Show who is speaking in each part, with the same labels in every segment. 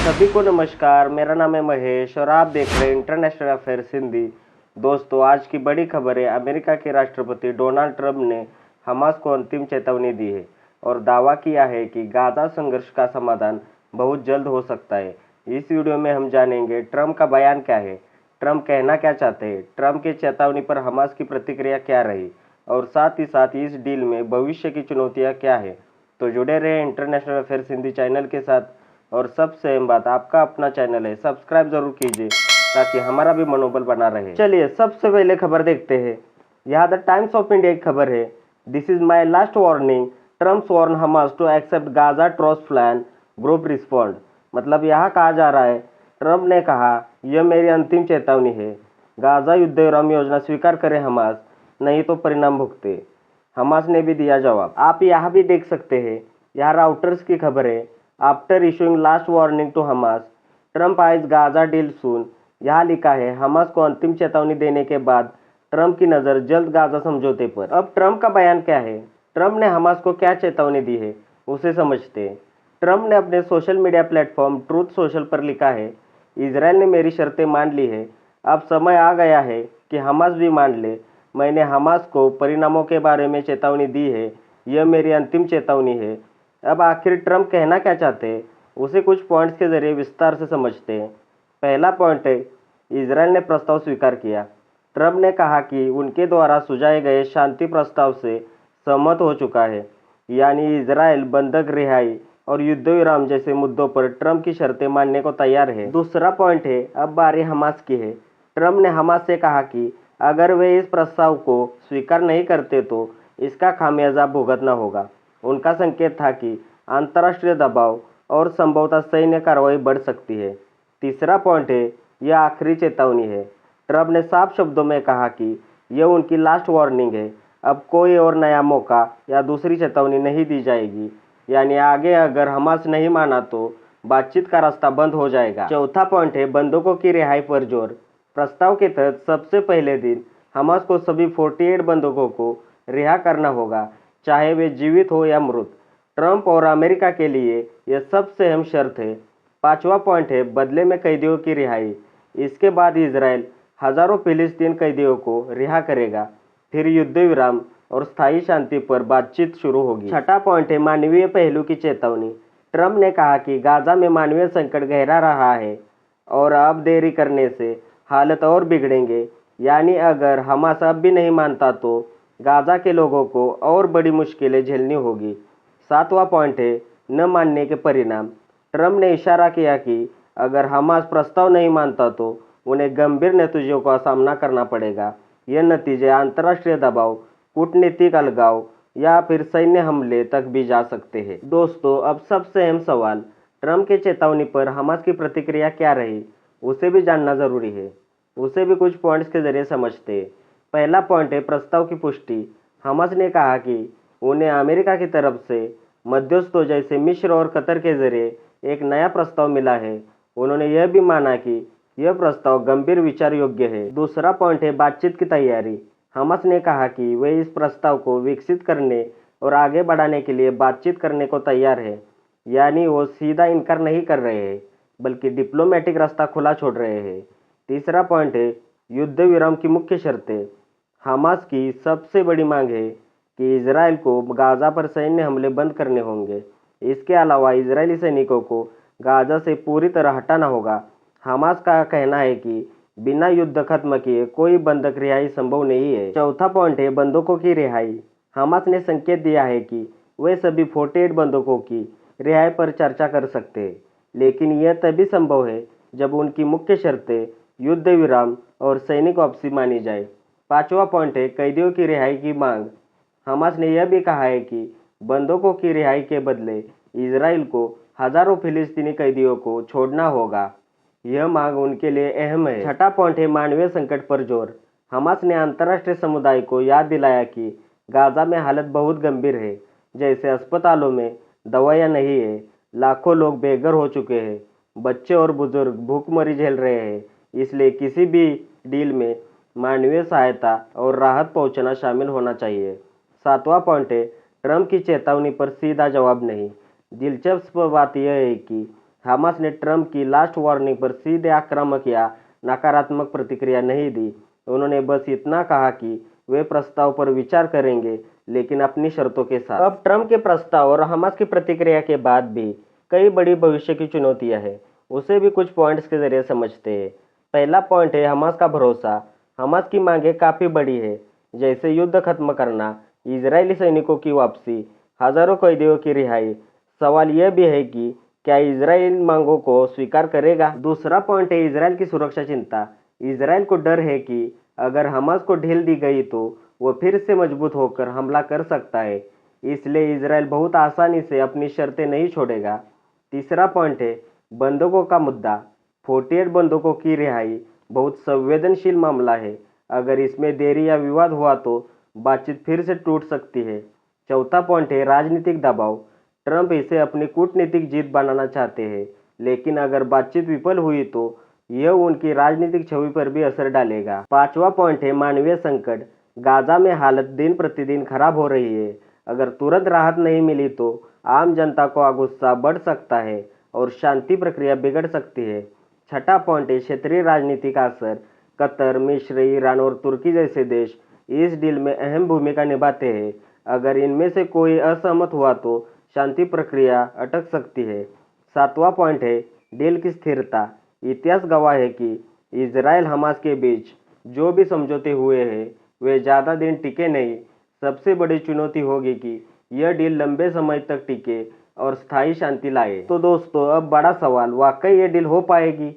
Speaker 1: सभी को नमस्कार। मेरा नाम है महेश और आप देख रहे हैं इंटरनेशनल अफेयर्स हिंदी। दोस्तों, आज की बड़ी खबर है, अमेरिका के राष्ट्रपति डोनाल्ड ट्रंप ने हमास को अंतिम चेतावनी दी है और दावा किया है कि गाजा संघर्ष का समाधान बहुत जल्द हो सकता है। इस वीडियो में हम जानेंगे ट्रंप का बयान क्या है, ट्रंप कहना क्या चाहते हैं, ट्रंप की चेतावनी पर हमास की प्रतिक्रिया क्या रही और साथ ही साथ इस डील में भविष्य की चुनौतियाँ क्या है। तो जुड़े रहे इंटरनेशनल अफेयर्स हिंदी चैनल के साथ। और सबसे अहम बात, आपका अपना चैनल है, सब्सक्राइब जरूर कीजिए ताकि हमारा भी मनोबल बना रहे। चलिए सबसे पहले खबर देखते हैं। यहाँ द टाइम्स ऑफ इंडिया की खबर है, this is my last warning, Trump warn Hamas to accept Gaza truce plan, group respond. मतलब यहाँ कहा जा रहा है, ट्रम्प ने कहा यह मेरी अंतिम चेतावनी है, गाजा युद्ध विराम योजना स्वीकार करे हमास, नहीं तो परिणाम भुगते। हमास ने भी दिया जवाब। आप यहाँ भी देख सकते हैं, यहाँ राउटर्स की खबर है, after issuing last warning to Hamas, Trump eyes Gaza deal soon. यहाँ लिखा है, हमास को अंतिम चेतावनी देने के बाद ट्रंप की नज़र जल्द गाजा समझौते पर। अब ट्रंप का बयान क्या है, ट्रंप ने हमास को क्या चेतावनी दी है, उसे समझते हैं। ट्रंप ने अपने social media platform truth social पर लिखा है, इजराइल ने मेरी शर्तें मान ली है, अब समय आ गया है कि हमास भी मान ले। मैंने हमास को परिणामों के बारे में चेतावनी दी है, यह मेरी अंतिम चेतावनी है। अब आखिर ट्रंप कहना क्या चाहते हैं, उसे कुछ पॉइंट्स के जरिए विस्तार से समझते हैं। पहला पॉइंट है, इजराइल ने प्रस्ताव स्वीकार किया। ट्रंप ने कहा कि उनके द्वारा सुझाए गए शांति प्रस्ताव से सहमत हो चुका है, यानी इजराइल बंधक रिहाई और युद्ध विराम जैसे मुद्दों पर ट्रंप की शर्तें मानने को तैयार है। दूसरा पॉइंट है, अब बारी हमास की है। ट्रंप ने हमास से कहा कि अगर वे इस प्रस्ताव को स्वीकार नहीं करते तो इसका खामियाजा भुगतना होगा। उनका संकेत था कि अंतर्राष्ट्रीय दबाव और संभवतः सैन्य कार्रवाई बढ़ सकती है। तीसरा पॉइंट है, यह आखिरी चेतावनी है। ट्रंप ने साफ शब्दों में कहा कि यह उनकी लास्ट वार्निंग है, अब कोई और नया मौका या दूसरी चेतावनी नहीं दी जाएगी, यानी आगे अगर हमास नहीं माना तो बातचीत का रास्ता बंद हो जाएगा। चौथा पॉइंट है, बंधकों की रिहाई पर जोर। प्रस्ताव के तहत सबसे पहले दिन हमास को सभी 48 बंधकों को रिहा करना होगा, चाहे वे जीवित हो या मृत। ट्रंप और अमेरिका के लिए यह सबसे अहम शर्त है। पांचवा पॉइंट है, बदले में कैदियों की रिहाई। इसके बाद इजराइल हजारों फिलिस्तीन कैदियों को रिहा करेगा, फिर युद्ध विराम और स्थायी शांति पर बातचीत शुरू होगी। छठा पॉइंट है, मानवीय पहलू की चेतावनी। ट्रंप ने कहा कि गाजा में मानवीय संकट गहरा रहा है और अब देरी करने से हालत और बिगड़ेंगे, यानी अगर हमास अब भी नहीं मानता तो गाजा के लोगों को और बड़ी मुश्किलें झेलनी होगी। सातवां पॉइंट है, न मानने के परिणाम। ट्रंप ने इशारा किया कि अगर हमास प्रस्ताव नहीं मानता तो उन्हें गंभीर नतीजों का सामना करना पड़ेगा। यह नतीजे अंतर्राष्ट्रीय दबाव, कूटनीतिक अलगाव या फिर सैन्य हमले तक भी जा सकते हैं। दोस्तों, अब सबसे अहम सवाल, ट्रंप की चेतावनी पर हमास की प्रतिक्रिया क्या रही, उसे भी जानना जरूरी है। उसे भी कुछ पॉइंट्स के जरिए समझते हैं। पहला पॉइंट है, प्रस्ताव की पुष्टि। हमास ने कहा कि उन्हें अमेरिका की तरफ से मध्यस्थों जैसे मिस्र और कतर के जरिए एक नया प्रस्ताव मिला है। उन्होंने यह भी माना कि यह प्रस्ताव गंभीर विचार योग्य है। दूसरा पॉइंट है, बातचीत की तैयारी। हमास ने कहा कि वे इस प्रस्ताव को विकसित करने और आगे बढ़ाने के लिए बातचीत करने को तैयार है, यानी वो सीधा इनकार नहीं कर रहे हैं बल्कि डिप्लोमेटिक रास्ता खुला छोड़ रहे हैं। तीसरा पॉइंट है, युद्ध विराम की मुख्य शर्तें। हमास की सबसे बड़ी मांग है कि इजराइल को गाजा पर सैन्य हमले बंद करने होंगे। इसके अलावा इजरायली सैनिकों को गाजा से पूरी तरह हटाना होगा। हमास का कहना है कि बिना युद्ध खत्म किए कोई बंधक रिहाई संभव नहीं है। चौथा पॉइंट है, बंधकों की रिहाई। हमास ने संकेत दिया है कि वे सभी 48 बंधकों की रिहाई पर चर्चा कर सकते हैं, लेकिन यह तभी संभव है जब उनकी मुख्य शर्तें युद्ध विराम और सैनिक वापसी मानी जाए। पांचवा पॉइंट है, कैदियों की रिहाई की मांग। हमास ने यह भी कहा है कि बंधकों की रिहाई के बदले इजराइल को हजारों फिलिस्तीनी कैदियों को छोड़ना होगा। यह मांग उनके लिए अहम है। छठा पॉइंट है, मानवीय संकट पर जोर। हमास ने अंतर्राष्ट्रीय समुदाय को याद दिलाया कि गाजा में हालत बहुत गंभीर है, जैसे अस्पतालों में दवाइयाँ नहीं है, लाखों लोग बेघर हो चुके हैं, बच्चे और बुजुर्ग भूखमरी झेल रहे हैं। इसलिए किसी भी डील में मानवीय सहायता और राहत पहुंचाना शामिल होना चाहिए। सातवां पॉइंट है, ट्रंप की चेतावनी पर सीधा जवाब नहीं। दिलचस्प बात यह है कि हमास ने ट्रंप की लास्ट वार्निंग पर सीधे आक्रामक या नकारात्मक प्रतिक्रिया नहीं दी। उन्होंने बस इतना कहा कि वे प्रस्ताव पर विचार करेंगे, लेकिन अपनी शर्तों के साथ। अब ट्रंप के प्रस्ताव और हमास की प्रतिक्रिया के बाद भी कई बड़ी भविष्य की चुनौतियां हैं, उसे भी कुछ पॉइंट्स के जरिए समझते हैं। पहला पॉइंट है हमास का भरोसा। हमास की मांगें काफ़ी बड़ी है, जैसे युद्ध खत्म करना, इजरायली सैनिकों की वापसी, हजारों कैदियों की रिहाई। सवाल यह भी है कि क्या इजराइल मांगों को स्वीकार करेगा। दूसरा पॉइंट है इजराइल की सुरक्षा चिंता। इजराइल को डर है कि अगर हमास को ढील दी गई तो वह फिर से मजबूत होकर हमला कर सकता है, इसलिए इजराइल बहुत आसानी से अपनी शर्तें नहीं छोड़ेगा। तीसरा पॉइंट है बंधकों का मुद्दा। 48 बंधकों की रिहाई बहुत संवेदनशील मामला है। अगर इसमें देरी या विवाद हुआ तो बातचीत फिर से टूट सकती है। चौथा पॉइंट है राजनीतिक दबाव। ट्रंप इसे अपनी कूटनीतिक जीत बनाना चाहते हैं, लेकिन अगर बातचीत विफल हुई तो यह उनकी राजनीतिक छवि पर भी असर डालेगा। पांचवा पॉइंट है मानवीय संकट। गाजा में हालत दिन प्रतिदिन खराब हो रही है। अगर तुरंत राहत नहीं मिली तो आम जनता को गुस्सा बढ़ सकता है और शांति प्रक्रिया बिगड़ सकती है। छठा पॉइंट है क्षेत्रीय राजनीति का असर। कतर, मिस्र, ईरान और तुर्की जैसे देश इस डील में अहम भूमिका निभाते हैं। अगर इनमें से कोई असहमत हुआ तो शांति प्रक्रिया अटक सकती है। सातवां पॉइंट है डील की स्थिरता। इतिहास गवाह है कि इजराइल हमास के बीच जो भी समझौते हुए हैं वे ज़्यादा दिन टिके नहीं। सबसे बड़ी चुनौती होगी कि यह डील लंबे समय तक टिके और स्थायी शांति लाए। तो दोस्तों, अब बड़ा सवाल, वाकई ये डील हो पाएगी?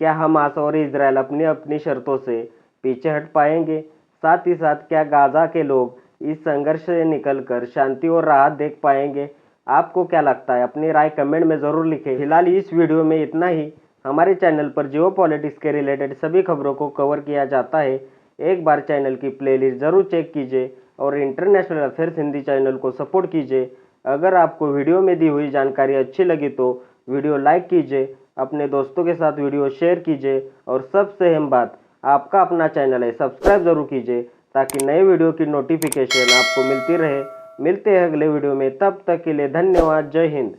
Speaker 1: क्या हमास और इजराइल अपनी अपनी शर्तों से पीछे हट पाएंगे? साथ ही साथ क्या गाजा के लोग इस संघर्ष से निकलकर शांति और राहत देख पाएंगे? आपको क्या लगता है? अपनी राय कमेंट में ज़रूर लिखें। फिलहाल इस वीडियो में इतना ही। हमारे चैनल पर जियो पॉलिटिक्स के रिलेटेड सभी खबरों को कवर किया जाता है। एक बार चैनल की प्लेलिस्ट ज़रूर चेक कीजिए और इंटरनेशनल अफेयर्स हिंदी चैनल को सपोर्ट कीजिए। अगर आपको वीडियो में दी हुई जानकारी अच्छी लगी तो वीडियो लाइक कीजिए, अपने दोस्तों के साथ वीडियो शेयर कीजिए और सबसे अहम बात, आपका अपना चैनल है, सब्सक्राइब जरूर कीजिए ताकि नए वीडियो की नोटिफिकेशन आपको मिलती रहे। मिलते हैं अगले वीडियो में, तब तक के लिए धन्यवाद। जय हिंद।